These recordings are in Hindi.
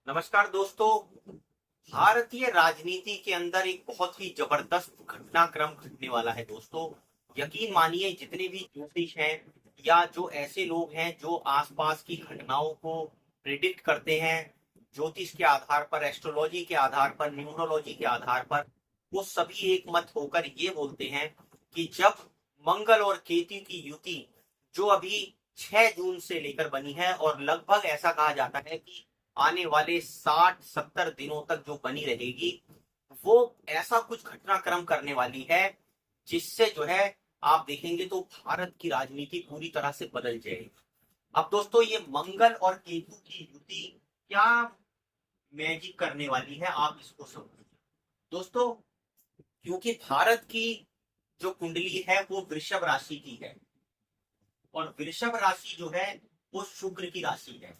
नमस्कार दोस्तों। भारतीय राजनीति के अंदर एक बहुत ही जबरदस्त घटनाक्रम घटने वाला है दोस्तों। यकीन मानिए, जितने भी ज्योतिष हैं या जो ऐसे लोग हैं जो आसपास की घटनाओं को प्रिडिक्ट करते हैं, ज्योतिष के आधार पर, एस्ट्रोलॉजी के आधार पर, न्यूमरोलॉजी के आधार पर, वो सभी एक मत होकर ये बोलते हैं कि जब मंगल और केतु की युति जो अभी 6 जून से लेकर बनी है और लगभग ऐसा कहा जाता है कि आने वाले 60-70 दिनों तक जो बनी रहेगी, वो ऐसा कुछ घटनाक्रम करने वाली है जिससे जो है आप देखेंगे तो भारत की राजनीति पूरी तरह से बदल जाएगी। अब दोस्तों, ये मंगल और केतु की युति क्या मैजिक करने वाली है, आप इसको समझिए दोस्तों। क्योंकि भारत की जो कुंडली है वो वृषभ राशि की है और वृषभ राशि जो है वो शुक्र की राशि है।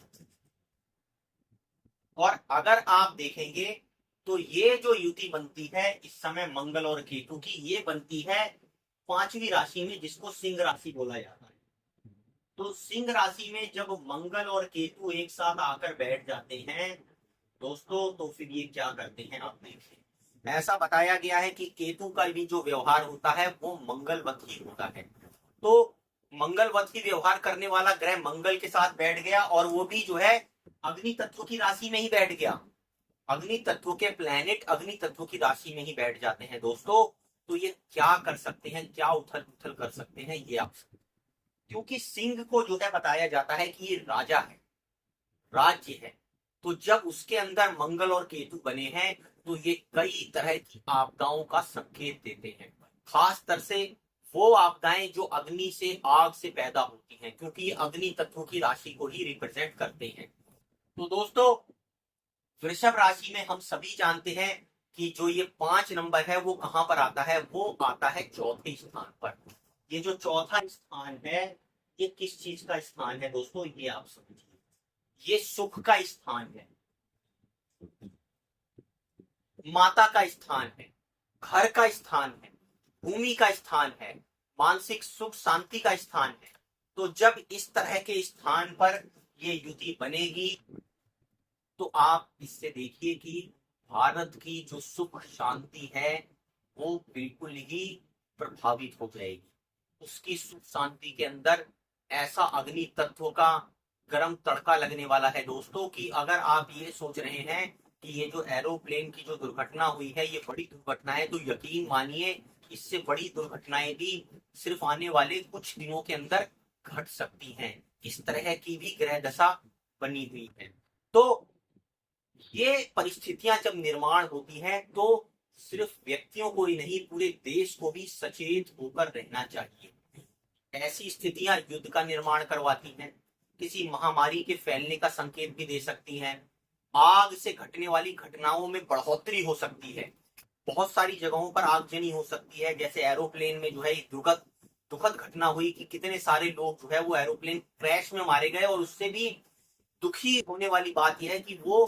और अगर आप देखेंगे तो ये जो युति बनती है इस समय मंगल और केतु की, ये बनती है 5वीं राशि में, जिसको सिंह राशि बोला जाता है। तो सिंह राशि में जब मंगल और केतु एक साथ आकर बैठ जाते हैं दोस्तों, तो फिर ये क्या करते हैं आप देखिए। ऐसा बताया गया है कि केतु का भी जो व्यवहार होता है वो मंगलवत ही होता है। तो मंगलवत ही व्यवहार करने वाला ग्रह मंगल के साथ बैठ गया और वो भी जो है अग्नि तत्व की राशि में ही बैठ गया। अग्नि तत्व के प्लैनेट अग्नि तत्व की राशि में ही बैठ जाते हैं दोस्तों। तो ये क्या कर सकते हैं, क्या उथल पुथल कर सकते हैं ये आप, क्योंकि सिंह को जो है बताया जाता है कि ये राजा है, राज्य है। तो जब उसके अंदर मंगल और केतु बने हैं तो ये कई तरह की आपदाओं का संकेत देते हैं। खास तर से वो आपदाएं जो अग्नि से, आग से पैदा होती हैं, क्योंकि ये अग्नि तत्व की राशि को ही रिप्रेजेंट करते हैं। तो दोस्तों, वृषभ राशि में हम सभी जानते हैं कि जो ये 5 नंबर है वो कहां पर आता है, वो आता है चौथे स्थान पर। ये जो चौथा स्थान है ये किस चीज का स्थान है दोस्तों, ये आप समझिए। ये सुख का स्थान है, माता का स्थान है, घर का स्थान है, भूमि का स्थान है, मानसिक सुख शांति का स्थान है। तो जब इस तरह के स्थान पर ये युति बनेगी तो आप इससे देखिए कि भारत की जो सुख शांति है वो बिल्कुल ही प्रभावित हो जाएगी। उसकी सुख शांति के अंदर ऐसा अग्नि तत्व का गर्म तड़का लगने वाला है दोस्तों कि अगर आप ये सोच रहे हैं कि ये जो एरोप्लेन की जो दुर्घटना हुई है ये बड़ी दुर्घटना है, तो यकीन मानिए इससे बड़ी दुर्घटनाएं भी सिर्फ आने वाले कुछ दिनों के अंदर घट सकती हैं। इस तरह की भी ग्रह दशा बनी हुई है। तो ये परिस्थितियां जब निर्माण होती हैं तो सिर्फ व्यक्तियों को ही नहीं, पूरे देश को भी सचेत होकर रहना चाहिए। ऐसी स्थितियां युद्ध का निर्माण करवाती हैं, किसी महामारी के फैलने का संकेत भी दे सकती हैं, आग से घटने वाली घटनाओं में बढ़ोतरी हो सकती है, बहुत सारी जगहों पर आगजनी हो सकती है। जैसे एरोप्लेन में जो है एक दुखद दुखद घटना हुई कि कितने सारे लोग जो है वो एरोप्लेन क्रैश में मारे गए, और उससे भी दुखी होने वाली बात यह है कि वो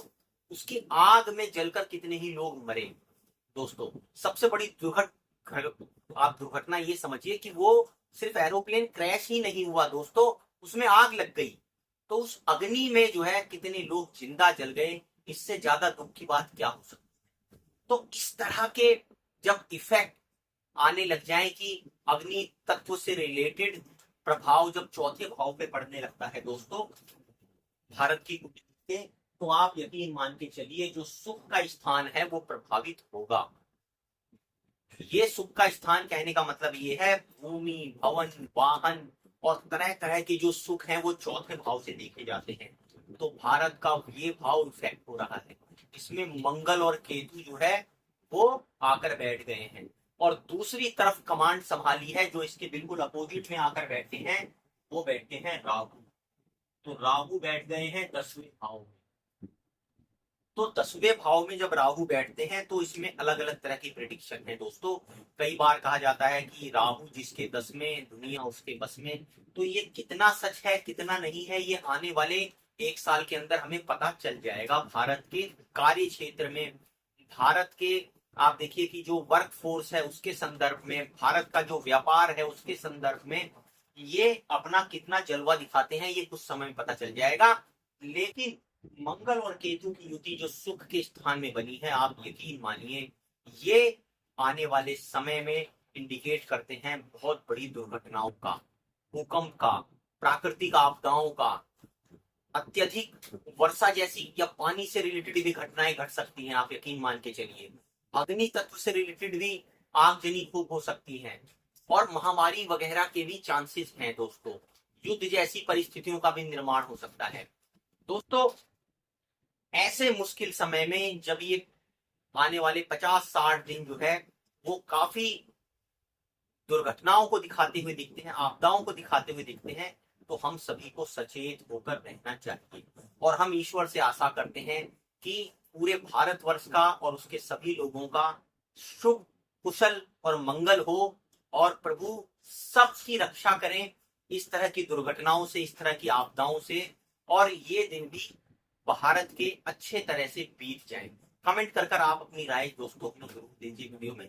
उसकी आग में जलकर कितने ही लोग मरे दोस्तों। सबसे बड़ी आप दुर्घटना ये समझिए कि वो सिर्फ एरोप्लेन क्रैश ही नहीं हुआ दोस्तों, उसमें आग लग गई। तो उस अग्नि में जो है कितने लोग जिंदा जल गए, इससे ज्यादा दुख की बात क्या हो सकती है। तो इस तरह के जब इफेक्ट आने लग जाए कि अग्नि तत्व से रिलेटेड प्रभाव जब चौथे भाव पे पड़ने लगता है दोस्तों भारत की कुंडली के, तो आप यकीन मान के चलिए जो सुख का स्थान है वो प्रभावित होगा। ये सुख का स्थान कहने का मतलब ये है भूमि, भवन, वाहन और तरह तरह के जो सुख हैं वो चौथे भाव से देखे जाते हैं। तो भारत का ये भाव इफेक्ट हो रहा है। इसमें मंगल और केतु जो है वो आकर बैठ गए हैं, और दूसरी तरफ कमांड संभाली है जो इसके बिल्कुल अपोजिट में आकर बैठे हैं, वो बैठे हैं राहु। तो राहु बैठ गए हैं 10वें भाव में। तो 10वें भाव में जब राहु बैठते हैं तो इसमें अलग अलग तरह की प्रिडिक्शन है दोस्तों। कई बार कहा जाता है कि राहु जिसके 10 में दुनिया उसके बस में। तो ये कितना सच है कितना नहीं है, ये आने वाले 1 साल के अंदर हमें पता चल जाएगा। भारत के कार्य क्षेत्र में, भारत के आप देखिए कि जो वर्क फोर्स है उसके संदर्भ में, भारत का जो व्यापार है उसके संदर्भ में ये अपना कितना जलवा दिखाते हैं, ये कुछ समय में पता चल जाएगा। लेकिन मंगल और केतु की युति जो सुख के स्थान में बनी है, आप यकीन मानिए ये आने वाले समय में इंडिकेट करते हैं बहुत बड़ी दुर्घटनाओं का, भूकंप का, प्राकृतिक आपदाओं का, अत्यधिक वर्षा जैसी या पानी से रिलेटेड भी घटनाएं घट सकती हैं, आप यकीन मान के चलिए। अग्नि तत्व से रिलेटेड भी आगजनी खूब हो सकती है, और महामारी वगैरह के भी चांसेस हैं दोस्तों। युद्ध जैसी परिस्थितियों का भी निर्माण हो सकता है दोस्तों। ऐसे मुश्किल समय में जब ये आने वाले 50-60 दिन जो है वो काफी दुर्घटनाओं को दिखाते हुए दिखते हैं, आपदाओं को दिखाते हुए दिखते हैं, तो हम सभी को सचेत होकर रहना चाहिए। और हम ईश्वर से आशा करते हैं कि पूरे भारतवर्ष का और उसके सभी लोगों का शुभ, कुशल और मंगल हो, और प्रभु सबकी रक्षा करें इस तरह की दुर्घटनाओं से, इस तरह की आपदाओं से, और ये दिन भी भारत के अच्छे तरह से बीत जाए। कमेंट कर आप अपनी राय दोस्तों को जरूर दीजिए वीडियो में।